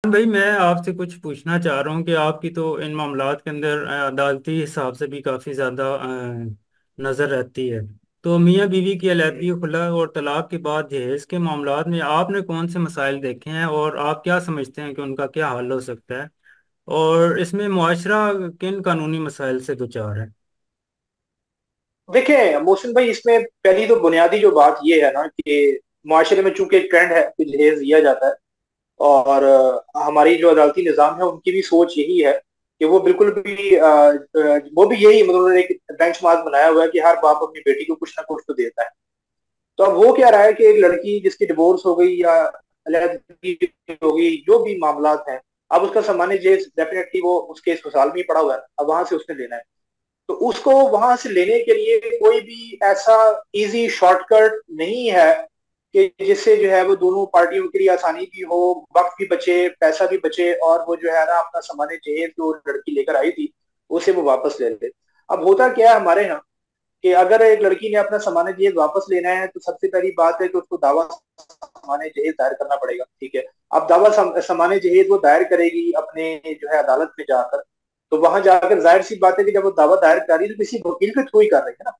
भाई मैं आपसे कुछ पूछना चाह रहा हूँ कि आपकी तो इन मामलात के अंदर अदालती हिसाब से भी काफ़ी ज़्यादा नज़र रहती है। तो मियाँ बीवी की अलहदगी, खुला और तलाक के बाद जहेज़ के मामलात में आपने कौन से मसाइल देखे हैं और आप क्या समझते हैं कि उनका क्या हल हो सकता है, और इसमें मुआशरा किन कानूनी मसाइल से दुचार है? देखिए मोहसिन भाई, इसमें पहली तो बुनियादी जो बात ये है ना कि माशरे में चूंकि एक ट्रेंड है कि दहेज दिया जाता है। और हमारी जो अदालती निज़ाम है उनकी भी सोच यही है कि वो बिल्कुल भी वो भी यही मतलब उन्होंने एक बेंचमार्क बनाया हुआ है कि हर बाप अपनी बेटी को कुछ ना कुछ तो देता है। तो अब वो क्या रहा है कि एक लड़की जिसकी डिवोर्स हो गई या अलहदगी हो गई, जो भी मामलात हैं, अब उसका सामान्य जेज डेफिनेटली वो उसके ससुराल में ही पड़ा हुआ है, अब वहां से उसने लेना है। तो उसको वहां से लेने के लिए कोई भी ऐसा इजी शॉर्टकट नहीं है कि जिससे जो है वो दोनों पार्टियों के लिए आसानी भी हो, वक्त भी बचे, पैसा भी बचे, और वो जो है ना अपना सामान्य जहेज जो लड़की लेकर आई थी उसे वो वापस ले ले। अब होता क्या है हमारे यहाँ कि अगर एक लड़की ने अपना सामान्य जहेज वापस लेना है तो सबसे पहली बात है कि उसको दावा सामान्य जहेज दायर करना पड़ेगा। ठीक है। अब दावा सामान्य जहेज वो दायर करेगी अपने जो है अदालत में जाकर। तो वहां जाकर जाहिर सी बात है कि जब वो दावा दायर कर रही है तो किसी वकील के थ्रू ही कर रही है ना।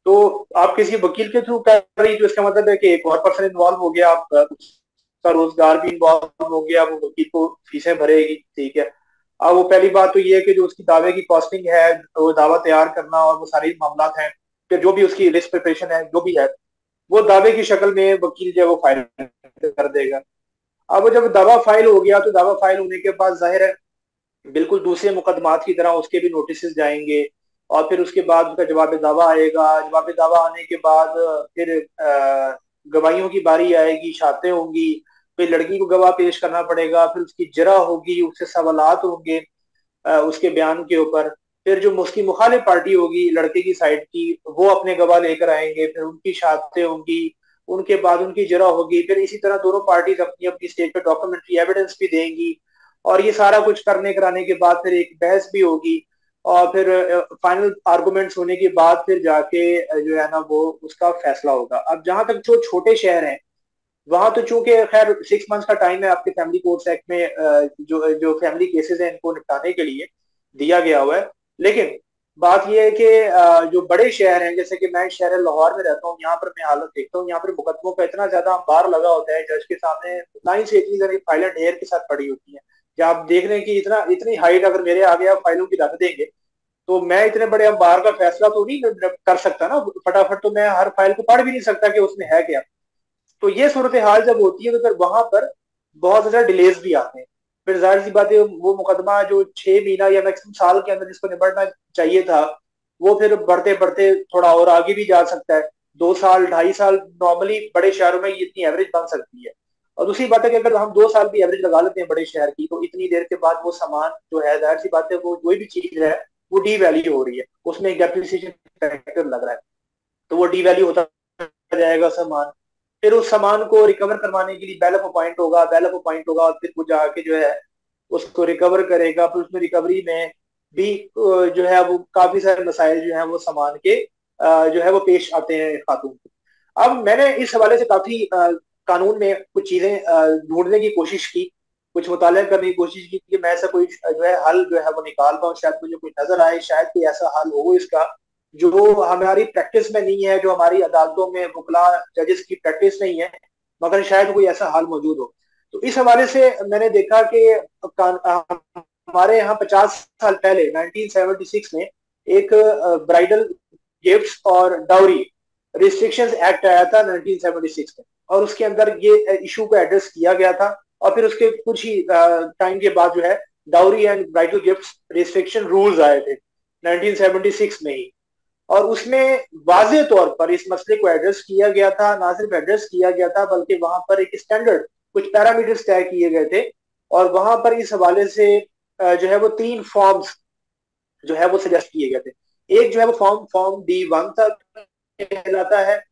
तो आप किसी वकील के थ्रू कर रही है तो इसका मतलब है कि एक और पर्सन इन्वॉल्व हो गया, आप उसका रोजगार भी इन्वॉल्व हो गया, वो वकील को फीसें भरेगी। ठीक है। अब वो पहली बात तो ये है कि जो उसकी दावे की कॉस्टिंग है, वो दावा तैयार करना और वो सारी मामला हैं, फिर जो भी उसकी लिस्ट प्रिपरेशन है जो भी है, वो दावे की शक्ल में वकील जो है वो फाइल कर देगा। अब जब दावा फाइल हो गया तो दावा फाइल होने के बाद जाहिर है बिल्कुल दूसरे मुकदमात की तरह उसके भी नोटिस जाएंगे। और फिर उसके बाद उसका जवाब दावा आएगा। जवाब दावा आने के बाद फिर गवाहियों की बारी आएगी, शहादतें होंगी। फिर लड़की को गवाह पेश करना पड़ेगा, फिर उसकी जरा होगी, उससे सवालात होंगे उसके बयान के ऊपर। फिर जो उसकी मुखालिफ पार्टी होगी लड़के की साइड की, वो अपने गवाह लेकर आएंगे, फिर उनकी शहादतें होंगी। उनके बाद उनकी जरा होगी, फिर इसी तरह दोनों पार्टीज अपनी अपनी स्टेज पर डॉक्यूमेंट्री एविडेंस भी देंगी। और ये सारा कुछ करने कराने के बाद फिर एक बहस भी होगी। और फिर फाइनल आर्गुमेंट्स होने के बाद फिर जाके जो है ना वो उसका फैसला होगा। अब जहां तक जो छोटे शहर हैं, वहां तो चूंकि खैर 6 मंथ्स का टाइम है आपके फैमिली कोर्ट्स एक्ट में, जो जो फैमिली केसेस हैं इनको निपटाने के लिए दिया गया हुआ है। लेकिन बात यह है कि जो बड़े शहर हैं, जैसे कि मैं शहर लाहौर में रहता हूँ, यहाँ पर मैं हालत देखता हूँ, यहाँ पर मुकदमों का इतना ज्यादा अंबार लगा होता है जज के सामने, लाइन से इतनी सारी फाइलें ढेर के साथ पड़ी होती हैं कि आप देख रहे हैं कि इतना इतनी हाइट अगर मेरे आगे आप फाइलों की रख देंगे तो मैं इतने बड़े अंबार का फैसला तो नहीं कर सकता ना फटाफट। तो मैं हर फाइल को पढ़ भी नहीं सकता कि उसमें है क्या। तो ये सूरत हाल जब होती है तो फिर वहां पर बहुत ज्यादा डिलेज भी आते हैं। फिर जाहिर सी बात है वो मुकदमा जो 6 महीना या मैक्सिमम साल के अंदर जिसको निपटना चाहिए था, वो फिर बढ़ते बढ़ते थोड़ा और आगे भी जा सकता है। 2 साल 2.5 साल नॉर्मली बड़े शहरों में ये इतनी एवरेज बन सकती है। और दूसरी बात है कि अगर हम 2 साल भी एवरेज लगा लेते हैं बड़े शहर की, तो इतनी देर के बाद वो सामान जो है, जाहिर सी बात है वो कोई भी चीज है वो डी वैल्यू हो रही है, उसमें एक डेप्रिसिएशन फैक्टर लग रहा है। तो वो डी वैल्यू होता जाएगा सामान। फिर उस सामान को रिकवर करवाने के लिए बैल ऑफ पॉइंट होगा, और फिर वो जाके जो है उसको रिकवर करेगा। फिर उसमें रिकवरी में भी जो है वो काफी सारे मसाइल जो है वो सामान के जो है वो पेश आते हैं खातून को। अब मैंने इस हवाले से काफी कानून में कुछ चीजें ढूंढने की कोशिश की, कुछ मुताला करने की कोशिश की कि मैं ऐसा कोई जो है हल जो है वो निकाल पाऊँ, शायद मुझे कोई नजर आए, शायद कोई ऐसा हल हो इसका जो हमारी प्रैक्टिस में नहीं है, जो हमारी अदालतों में वकला जजेस की प्रैक्टिस नहीं है, मगर शायद कोई ऐसा हाल मौजूद हो। तो इस हवाले से मैंने देखा कि हमारे यहाँ 50 साल पहले 1976 में एक ब्राइडल गिफ्ट्स और डाउरी रिस्ट्रिक्शंस एक्ट आया था 1976 में, और उसके अंदर ये इशू को एड्रेस किया गया था। और फिर उसके कुछ ही टाइम के बाद जो है dowry and bridal gifts restriction rules आए थे 1976 में ही। और उसमें वाजे तौर पर इस मसले को एड्रेस किया गया था, ना सिर्फ एड्रेस किया गया था बल्कि वहां पर एक स्टैंडर्ड कुछ पैरामीटर्स तय किए गए थे। और वहां पर इस हवाले से जो है वो 3 फॉर्म्स जो है वो सजेस्ट किए गए थे। एक जो है वो फॉर्म फॉर्म D1 था, कहलाता है।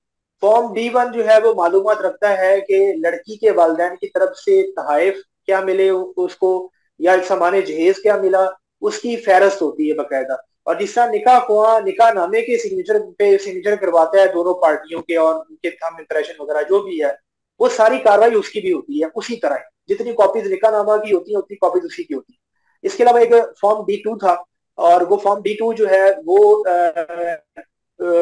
फॉर्म D1 जो है वो मालूमात रखता है कि लड़की के वालिदैन की तरफ से तहाइफ क्या मिले उसको, या सामान्य जहेज क्या मिला, उसकी फहरस्त होती है बाकायदा। और जिस तरह निकाह हुआ, निकाह नामे के सिग्नेचर पे सिग्नेचर करवाता है दोनों पार्टियों के, और उनके थंब इम्प्रेशन वगैरह जो भी है, वो सारी कार्रवाई उसकी भी होती है उसी तरह। जितनी कॉपीज निकाहनामा की होती है उतनी कॉपीज उसी की होती है। इसके अलावा एक फॉर्म D2 था, और वो फॉर्म D2 जो है वो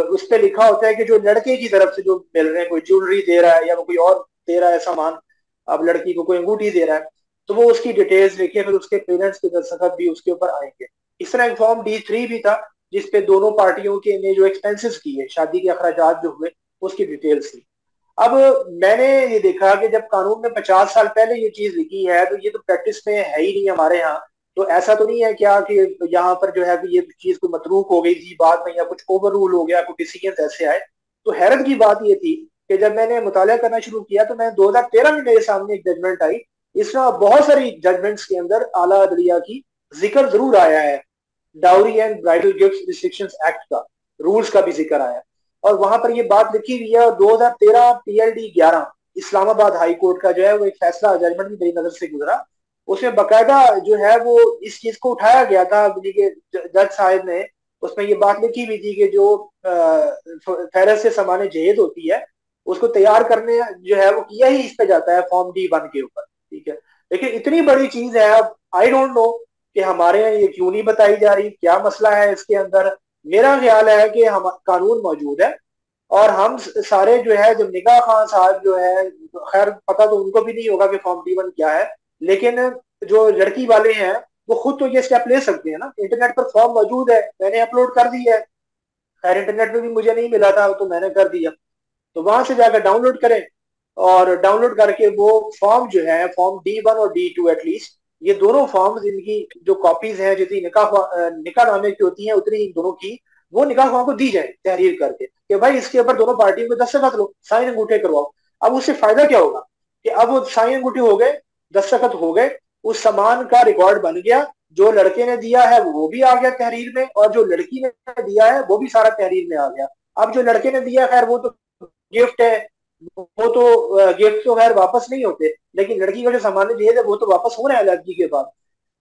उस पे लिखा होता है कि जो लड़के की तरफ से जो मिल रहे हैं, कोई ज्वेलरी दे रहा है या वो कोई और दे रहा है सामान, अब लड़की को कोई अंगूठी दे रहा है, तो वो उसकी डिटेल्स लिखिए, फिर उसके पेरेंट्स के दस्तखत भी उसके ऊपर आएंगे। इस तरह एक फॉर्म D3 भी था, जिसपे दोनों पार्टियों के ने जो एक्सपेंसेस किए, शादी के अखराजात जो हुए, उसकी डिटेल्स थी। अब मैंने ये देखा कि जब कानून में 50 साल पहले ये चीज लिखी है, तो ये तो प्रैक्टिस में है ही नहीं हमारे यहाँ। तो ऐसा तो नहीं है क्या कि यहाँ पर जो है कि ये चीज कोई मतरूक हो गई थी बाद में, या कुछ ओवर रूल हो गया, कुछ डिसीजन ऐसे आए। तो हैरत की बात ये थी कि जब मैंने मुताला करना शुरू किया, तो मैं 2013 में मेरे सामने एक जजमेंट आई। इसमें बहुत सारी जजमेंट्स के अंदर आला अदलिया की जिक्र जरूर आया है, dowry and bridal gift restrictions act का, रूल्स का भी जिक्र आया। और वहां पर ये बात लिखी हुई है। और 2013 PLD 11 इस्लामाबाद हाई कोर्ट का जो है वो एक फैसला, जजमेंट भी मेरी नजर से गुजरा, उसमें बकायदा जो है वो इस चीज को उठाया गया था, यानी कि जज साहब ने उसमें ये बात लिखी हुई थी कि जो फहरस्त से सामान जहेज होती है, उसको तैयार करने जो है वो किया ही इस पे जाता है फॉर्म D1 के ऊपर। ठीक है, लेकिन इतनी बड़ी चीज है, अब आई डोंट नो कि हमारे यहाँ ये क्यों नहीं बताई जा रही, क्या मसला है इसके अंदर। मेरा ख्याल है कि हम कानून मौजूद है, और हम सारे जो है, जो निगाह खान साहब जो है, खैर पता तो उनको भी नहीं होगा कि फॉर्म D1 क्या है, लेकिन जो लड़की वाले हैं वो खुद तो ये स्टेप ले सकते हैं ना। इंटरनेट पर फॉर्म मौजूद है, मैंने अपलोड कर दिया है, खैर इंटरनेट में भी मुझे नहीं मिला था तो मैंने कर दिया। तो वहां से जाकर डाउनलोड करें, और डाउनलोड करके वो फॉर्म जो है, फॉर्म D1 और D2 एटलीस्ट, ये दोनों फॉर्म्स, इनकी जो कॉपीज हैं, जितनी निकाह नामे की होती हैं उतनी इन दोनों की, वो निकाह खां को दी जाए तहरीर करके कि भाई इसके ऊपर दोनों पार्टियों को दस्तखत लो, साइन अंगूठे करवाओ। अब उससे फायदा क्या होगा कि अब वो साइन अंगूठे हो गए, दस्तखत हो गए, उस सामान का रिकॉर्ड बन गया, जो लड़के ने दिया है वो भी आ गया तहरीर में, और जो लड़की ने दिया है वो भी सारा तहरीर में आ गया। अब जो लड़के ने दिया, खैर वो तो गिफ्ट है, वो तो गिफ्ट तो खैर वापस नहीं होते, लेकिन लड़की का जो सामान दिए थे वो तो वापस हो रहा है लड़की के बाद।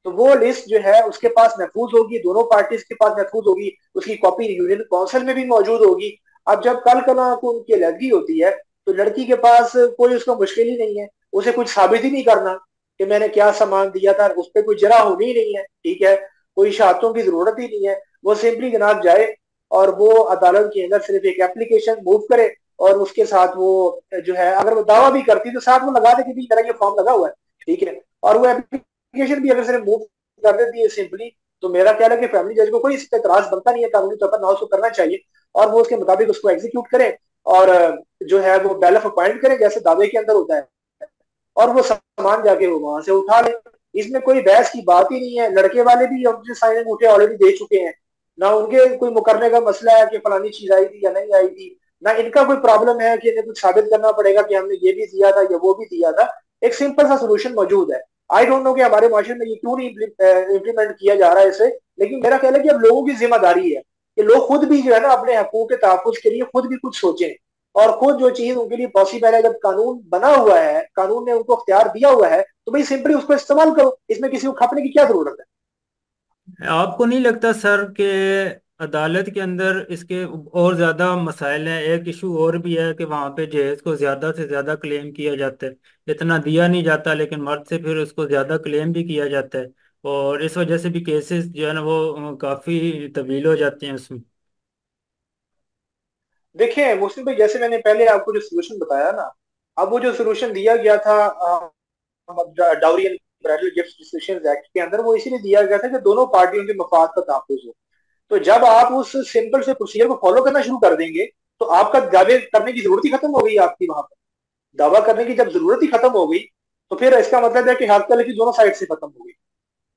तो वो लिस्ट जो है उसके पास महफूज होगी, दोनों पार्टीज के पास महफूज होगी, उसकी कॉपी यूनियन काउंसिल में भी मौजूद होगी। अब जब कल कला को उनकी अलहदगी होती है, तो लड़की के पास कोई उसका मुश्किल ही नहीं है, उसे कुछ साबित ही नहीं करना कि मैंने क्या सामान दिया था, उस पर कोई जरा होनी ही नहीं है। ठीक है, कोई शहादतों की जरूरत ही नहीं है, वो सिंपली जनाब जाए और वो अदालत के अंदर सिर्फ एक एप्लीकेशन मूव करे, और उसके साथ वो जो है, अगर वो दावा भी करती तो साथ वो लगा दे कि भी तरह ये फॉर्म लगा हुआ है। ठीक है, और वो एप्लीकेशन भी अगर सिर्फ मूव कर देती है सिंपली, तो मेरा ख्याल है कि फैमिली जज को कोई इस पर एतराज बनता नहीं है, कानूनी तौर पर ना उसको करना चाहिए, और वो उसके मुताबिक उसको एग्जीक्यूट करे, और जो है वो बैल ऑफ अपॉइंट करे जैसे दावे के अंदर होता है, और वो सामान जाके वो वहां से उठा ले। इसमें कोई बहस की बात ही नहीं है। लड़के वाले भी अपने साइन अंगूठे ऑलरेडी दे चुके हैं, ना उनके कोई मुकरने का मसला है कि फलानी चीज आई थी या नहीं आई थी, ना इनका कोई प्रॉब्लम है कि इन्हें कुछ साबित करना पड़ेगा कि हमने ये भी दिया था या वो भी दिया था। एक सिंपल सा सोल्यूशन मौजूद है। आई डोंट नो कि हमारे माशरे में ये क्यों नहीं इम्प्लीमेंट किया जा रहा है इसे, लेकिन मेरा ख्याल है कि अब लोगों की जिम्मेदारी है कि लोग खुद भी जो है ना अपने हकूक के तहफ़्फ़ुज़ के लिए खुद भी कुछ सोचें, और खुद जो चीज उनके लिए पॉसिबल है, जब कानून बना हुआ है, कानून ने उनको अख्तियार दिया हुआ है, तो भाई सिंपली उसको इस्तेमाल करो, इसमें किसी को खपने की क्या जरूरत है। आपको नहीं लगता सर कि अदालत के अंदर इसके और ज़्यादा मसाइल हैं? एक इशू और भी है कि वहाँ पे जहेज को ज़्यादा से ज़्यादा क्लेम किया जाता है, इतना दिया नहीं जाता, लेकिन मर्द से फिर उसको ज़्यादा क्लेम भी किया जाता है, और इस वजह से भी केसेस जो है ना वो काफ़ी तवील हो जाते हैं उसमें। देखिए मुस्लिम भाई, जैसे मैंने पहले आपको जो सोल्यूशन बताया ना, अब वो जो सोल्यूशन दिया गया था dowry and bridal gift restrictions act के अंदर, वो इसीलिए दिया गया था कि दोनों पार्टियों के मफाद का तहफ़्फ़ुज़ हो। तो जब आप उस सिंपल से प्रोसीजर को फॉलो करना शुरू कर देंगे, तो आपका दावे करने की जरूरत ही खत्म हो गई आपकी। वहां पर दावा करने की जब जरूरत ही खत्म हो गई, तो फिर इसका मतलब है कि हक तलफी दोनों साइड से खत्म हो गई।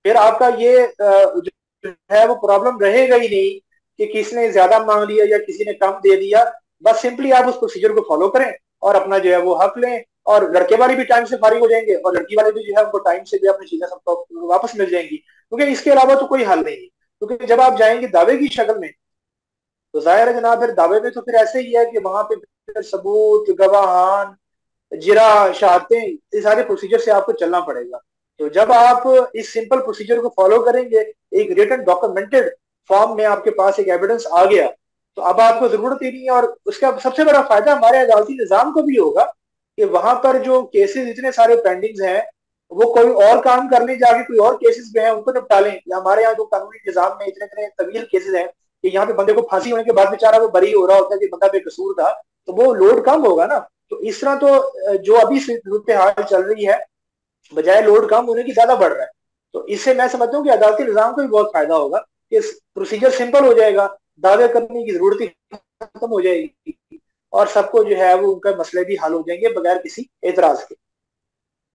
फिर आपका ये जो है वो प्रॉब्लम रहेगा ही नहीं कि किसने ज्यादा मांग लिया या किसी ने कम दे दिया। बस सिंपली आप उस प्रोसीजर को फॉलो करें और अपना जो है वो हक लें, और लड़के वाले भी टाइम से फारिग हो जाएंगे, और लड़की वाले भी जो है उनको टाइम से भी अपनी चीजें सबको वापस मिल जाएंगी, क्योंकि इसके अलावा तो कोई हल नहीं है। क्योंकि जब आप जाएंगे दावे की शक्ल में, तो जाहिर है जनाब, फिर दावे में तो फिर ऐसे ही है कि वहां पे फिर सबूत, गवाहान, जिरा, शहादतें, ये सारे प्रोसीजर से आपको चलना पड़ेगा। तो जब आप इस सिंपल प्रोसीजर को फॉलो करेंगे, एक रिटन डॉक्यूमेंटेड फॉर्म में आपके पास एक एविडेंस आ गया, तो अब आपको जरूरत ही नहीं है। और उसका सबसे बड़ा फायदा हमारे अदालती निजाम को भी होगा कि वहां पर जो केसेस इतने सारे पेंडिंग्स हैं, वो कोई और काम करने जाके कोई और केसेस में है उनको निपटा लें। या हमारे यहाँ जो कानूनी निजाम में इतने इतने तवील केसेस हैं कि यहाँ पे बंदे को फांसी होने के बाद बेचारा वो बरी हो रहा होता है कि बंदा बेकसूर था, तो वो लोड कम होगा ना। तो इस तरह तो जो अभी सूरत हाल चल रही है, बजाय लोड कम होने की ज्यादा बढ़ रहा है। तो इससे मैं समझता हूँ कि अदालती निजाम को भी बहुत फायदा होगा कि प्रोसीजर सिंपल हो जाएगा, दावे करने की जरूरत ही खत्म हो जाएगी, और सबको जो है वो उनका मसले भी हल हो जाएंगे बगैर किसी एतराज के।